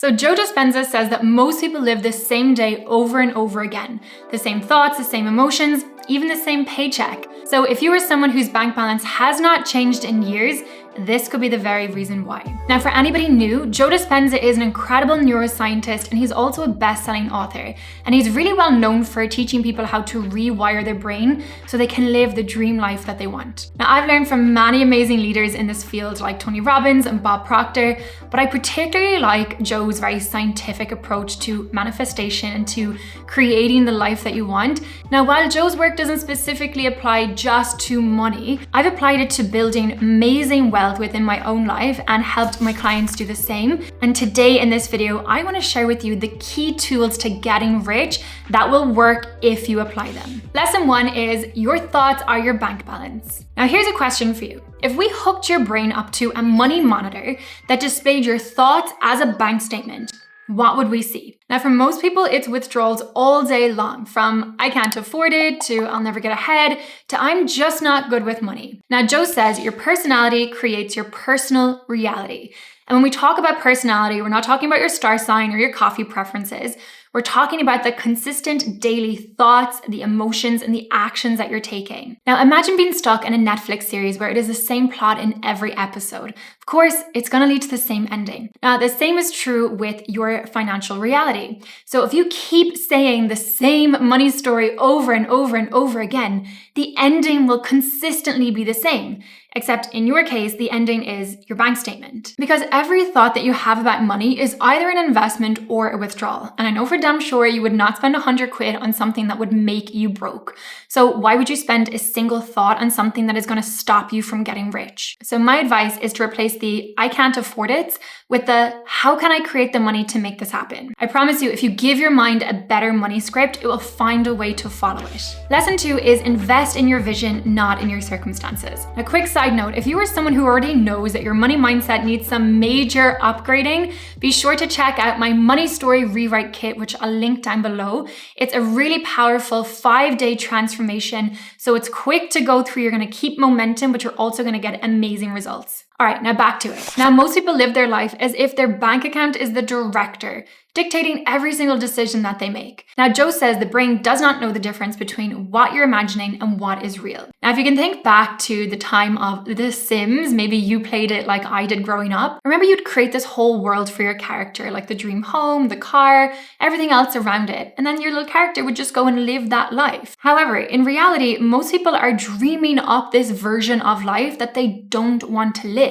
So Joe Dispenza says that most people live the same day over and over again. The same thoughts, the same emotions, even the same paycheck. So if you are someone whose bank balance has not changed in years, this could be the very reason why. Now, for anybody new, Joe Dispenza is an incredible neuroscientist, and he's also a best-selling author. And he's really well known for teaching people how to rewire their brain so they can live the dream life that they want. Now, I've learned from many amazing leaders in this field like Tony Robbins and Bob Proctor, but I particularly like Joe's very scientific approach to manifestation and to creating the life that you want. Now, while Joe's work doesn't specifically apply just to money, I've applied it to building amazing wealth within my own life and helped my clients do the same. And today in this video, I want to share with you the key tools to getting rich that will work if you apply them. Lesson 1 is your thoughts are your bank balance. Now here's a question for you. If we hooked your brain up to a money monitor that displayed your thoughts as a bank statement, what would we see? Now, for most people, it's withdrawals all day long, from I can't afford it to I'll never get ahead to I'm just not good with money. Now, Joe says your personality creates your personal reality. And when we talk about personality, we're not talking about your star sign or your coffee preferences. We're talking about the consistent daily thoughts, the emotions, and the actions that you're taking. Now, imagine being stuck in a Netflix series where it is the same plot in every episode. Of course, it's going to lead to the same ending. Now, the same is true with your financial reality. So if you keep saying the same money story over and over and over again, the ending will consistently be the same. Except in your case, the ending is your bank statement. Because every thought that you have about money is either an investment or a withdrawal. And I know for damn sure you would not spend 100 quid on something that would make you broke. So why would you spend a single thought on something that is going to stop you from getting rich? So my advice is to replace the I can't afford it with the how can I create the money to make this happen? I promise you, if you give your mind a better money script, it will find a way to follow it. Lesson 2 is invest in your vision, not in your circumstances. A quick side note, if you are someone who already knows that your money mindset needs some major upgrading, be sure to check out my Money Story Rewrite Kit, which I'll link down below. It's a really powerful 5-day transformation. So it's quick to go through. You're going to keep momentum, but you're also going to get amazing results. All right, now back to it. Now, most people live their life as if their bank account is the director, dictating every single decision that they make. Now, Joe says the brain does not know the difference between what you're imagining and what is real. Now, if you can think back to the time of The Sims, maybe you played it like I did growing up. Remember, you'd create this whole world for your character, like the dream home, the car, everything else around it. And then your little character would just go and live that life. However, in reality, most people are dreaming up this version of life that they don't want to live.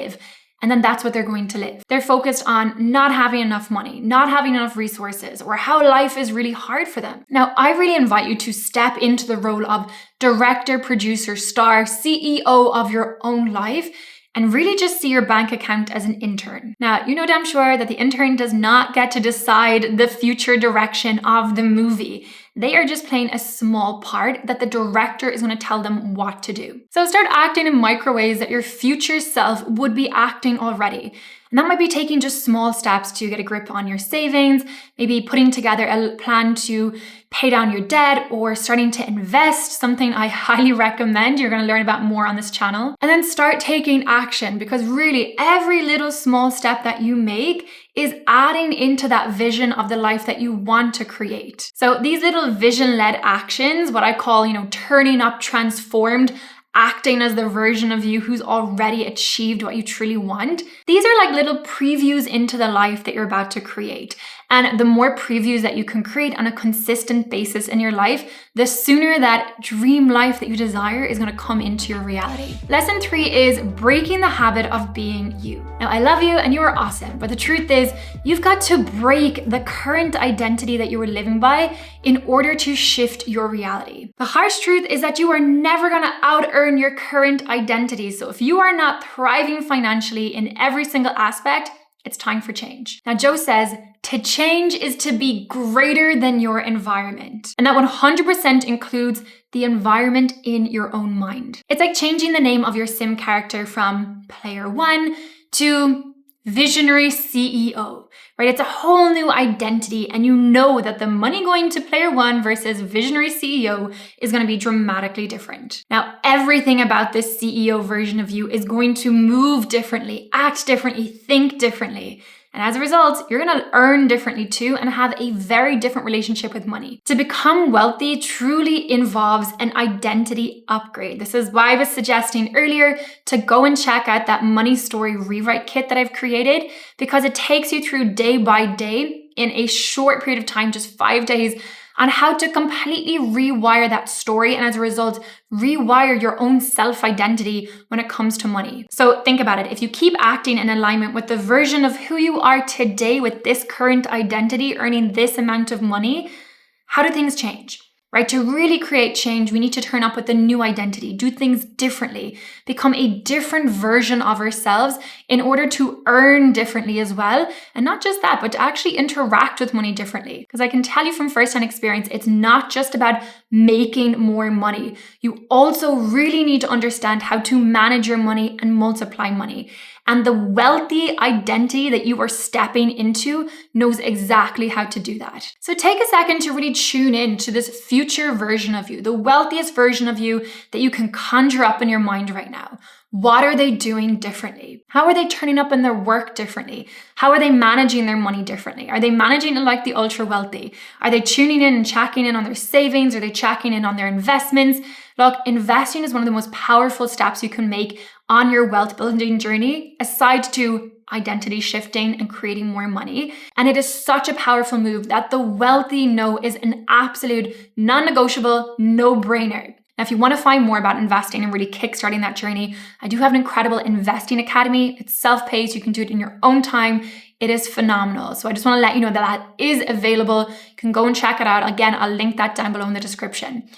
And then that's what they're going to live. They're focused on not having enough money, not having enough resources, or how life is really hard for them. Now, I really invite you to step into the role of director, producer, star, CEO of your own life and really just see your bank account as an intern. Now, you know damn sure that the intern does not get to decide the future direction of the movie. They are just playing a small part that the director is going to tell them what to do. So start acting in micro ways that your future self would be acting already. And that might be taking just small steps to get a grip on your savings, maybe putting together a plan to pay down your debt or starting to invest, something I highly recommend. You're going to learn about more on this channel. And then start taking action, because really every little small step that you make is adding into that vision of the life that you want to create. So these little vision-led actions, what I call, turning up transformed, acting as the version of you who's already achieved what you truly want. These are like little previews into the life that you're about to create. And the more previews that you can create on a consistent basis in your life, the sooner that dream life that you desire is going to come into your reality. Lesson 3 is breaking the habit of being you. Now, I love you and you are awesome, but the truth is you've got to break the current identity that you were living by in order to shift your reality. The harsh truth is that you are never going to out-earn your current identity. So if you are not thriving financially in every single aspect, it's time for change. Now, Joe says, to change is to be greater than your environment. And that 100% includes the environment in your own mind. It's like changing the name of your sim character from Player One to Visionary CEO, right? It's a whole new identity, and you know that the money going to Player One versus Visionary CEO is going to be dramatically different. Now, everything about this CEO version of you is going to move differently, act differently, think differently. And as a result, you're going to earn differently too and have a very different relationship with money. To become wealthy truly involves an identity upgrade. This is why I was suggesting earlier to go and check out that money story rewrite kit that I've created, because it takes you through day by day in a short period of time, just 5 days, on how to completely rewire that story and as a result, rewire your own self-identity when it comes to money. So think about it. If you keep acting in alignment with the version of who you are today with this current identity, earning this amount of money, how do things change? Right? To really create change, we need to turn up with a new identity, do things differently, become a different version of ourselves in order to earn differently as well. And not just that, but to actually interact with money differently. Because I can tell you from firsthand experience, it's not just about making more money. You also really need to understand how to manage your money and multiply money. And the wealthy identity that you are stepping into knows exactly how to do that. So take a second to really tune in to this future version of you, the wealthiest version of you that you can conjure up in your mind right now. What are they doing differently? How are they turning up in their work differently? How are they managing their money differently? Are they managing it like the ultra wealthy? Are they tuning in and checking in on their savings? Are they checking in on their investments? Look, investing is one of the most powerful steps you can make on your wealth building journey, aside to identity shifting and creating more money. And it is such a powerful move that the wealthy know is an absolute non-negotiable no-brainer. Now, if you want to find more about investing and really kickstarting that journey, I do have an incredible investing academy. It's self-paced. You can do it in your own time. It is phenomenal. So I just want to let you know that that is available. You can go and check it out. Again, I'll link that down below in the description.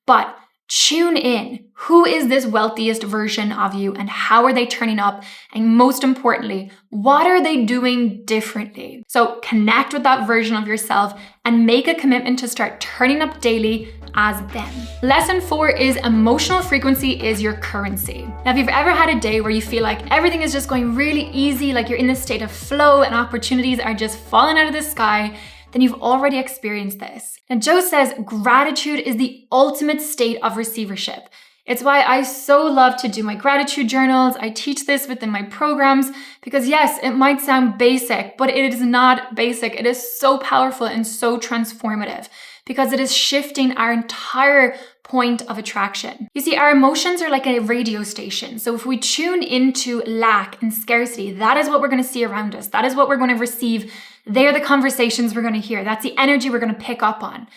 But tune in. Who is this wealthiest version of you and how are they turning up? And most importantly, what are they doing differently? So connect with that version of yourself and make a commitment to start turning up daily as them. Lesson 4 is emotional frequency is your currency. Now, if you've ever had a day where you feel like everything is just going really easy, like you're in this state of flow and opportunities are just falling out of the sky, then you've already experienced this. And Joe says gratitude is the ultimate state of receivership. It's why I so love to do my gratitude journals. I teach this within my programs because yes, it might sound basic, but it is not basic. It is so powerful and so transformative because it is shifting our entire point of attraction. You see, our emotions are like a radio station. So if we tune into lack and scarcity, that is what we're going to see around us. That is what we're going to receive. They're the conversations we're going to hear. That's the energy we're going to pick up on.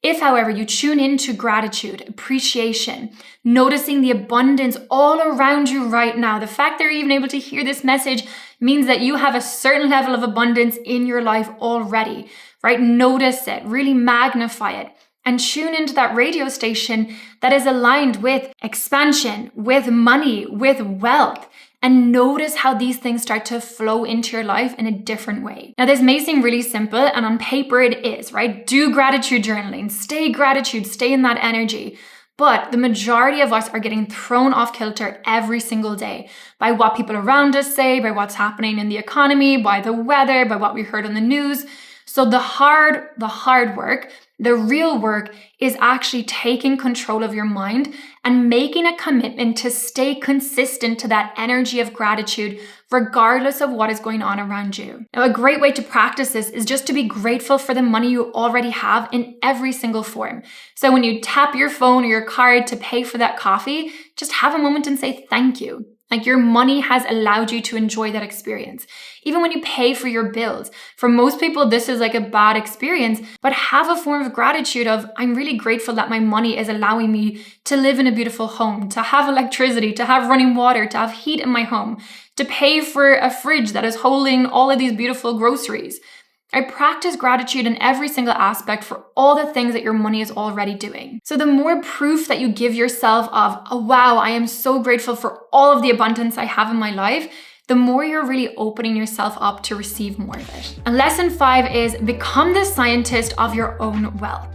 If, however, you tune into gratitude, appreciation, noticing the abundance all around you right now, the fact that you're even able to hear this message means that you have a certain level of abundance in your life already, right? Notice it, really magnify it, and tune into that radio station that is aligned with expansion, with money, with wealth. And notice how these things start to flow into your life in a different way. Now, this may seem really simple, and on paper it is, right? Do gratitude journaling, stay in that energy. But the majority of us are getting thrown off kilter every single day by what people around us say, by what's happening in the economy, by the weather, by what we heard on the news. So the hard work, the real work is actually taking control of your mind and making a commitment to stay consistent to that energy of gratitude, regardless of what is going on around you. Now, a great way to practice this is just to be grateful for the money you already have in every single form. So when you tap your phone or your card to pay for that coffee, just have a moment and say thank you. Like your money has allowed you to enjoy that experience. Even when you pay for your bills, for most people, this is like a bad experience, but have a form of gratitude of, I'm really grateful that my money is allowing me to live in a beautiful home, to have electricity, to have running water, to have heat in my home, to pay for a fridge that is holding all of these beautiful groceries. I practice gratitude in every single aspect for all the things that your money is already doing. So the more proof that you give yourself of, oh wow, I am so grateful for all of the abundance I have in my life, the more you're really opening yourself up to receive more of it. And lesson 5 is become the scientist of your own wealth.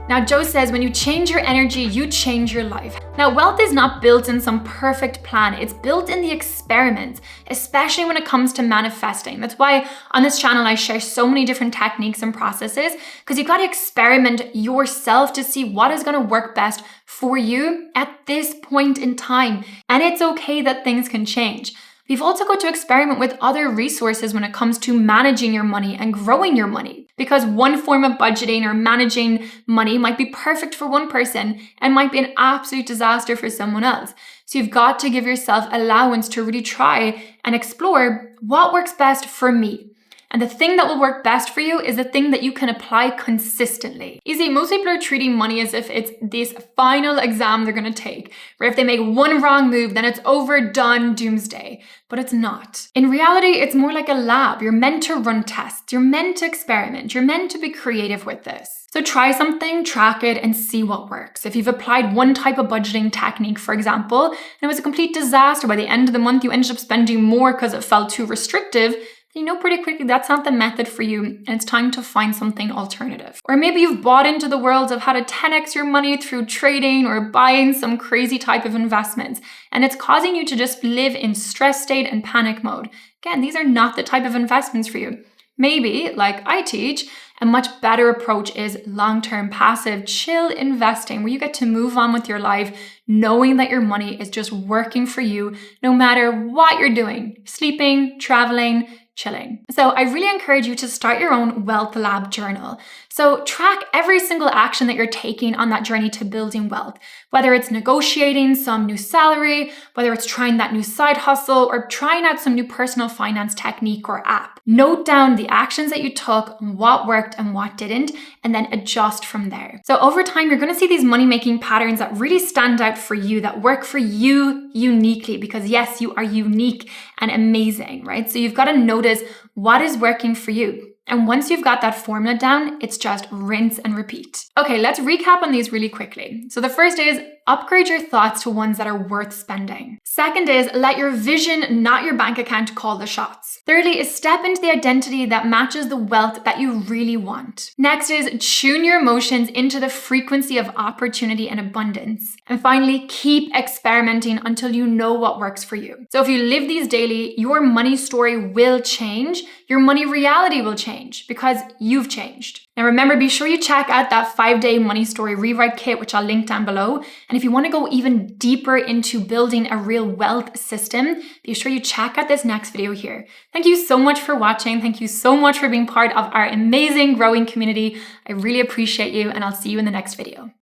Now, Joe says when you change your energy, you change your life. Now, wealth is not built in some perfect plan. It's built in the experiment, especially when it comes to manifesting. That's why on this channel, I share so many different techniques and processes because you've got to experiment yourself to see what is going to work best for you at this point in time. And it's okay that things can change. We've also got to experiment with other resources when it comes to managing your money and growing your money. Because one form of budgeting or managing money might be perfect for one person and might be an absolute disaster for someone else. So you've got to give yourself allowance to really try and explore what works best for me. And the thing that will work best for you is the thing that you can apply consistently. You see, most people are treating money as if it's this final exam they're going to take, where if they make one wrong move, then it's over, done, doomsday. But it's not. In reality, it's more like a lab. You're meant to run tests. You're meant to experiment. You're meant to be creative with this. So try something, track it, and see what works. If you've applied one type of budgeting technique, for example, and it was a complete disaster, by the end of the month, you ended up spending more because it felt too restrictive, you know pretty quickly that's not the method for you and it's time to find something alternative. Or maybe you've bought into the world of how to 10x your money through trading or buying some crazy type of investments, and it's causing you to just live in stress state and panic mode. Again, these are not the type of investments for you. Maybe, like I teach, a much better approach is long-term passive chill investing, where you get to move on with your life knowing that your money is just working for you no matter what you're doing, sleeping, traveling, chilling. So I really encourage you to start your own Wealth Lab journal. So track every single action that you're taking on that journey to building wealth, whether it's negotiating some new salary, whether it's trying that new side hustle, or trying out some new personal finance technique or app. Note down the actions that you took, what worked and what didn't, and then adjust from there. So over time, you're going to see these money-making patterns that really stand out for you, that work for you uniquely, because yes, you are unique and amazing, right? So you've got to notice what is working for you. And once you've got that formula down, it's just rinse and repeat. Okay, let's recap on these really quickly. So the first is upgrade your thoughts to ones that are worth spending. Second is let your vision, not your bank account, call the shots. Thirdly is step into the identity that matches the wealth that you really want. Next is tune your emotions into the frequency of opportunity and abundance. And finally, keep experimenting until you know what works for you. So if you live these daily, your money story will change. Your money reality will change because you've changed. Now remember, be sure you check out that 5-day money story rewrite kit, which I'll link down below. And if you want to go even deeper into building a real wealth system, be sure you check out this next video here. Thank you so much for watching. Thank you so much for being part of our amazing growing community. I really appreciate you, and I'll see you in the next video.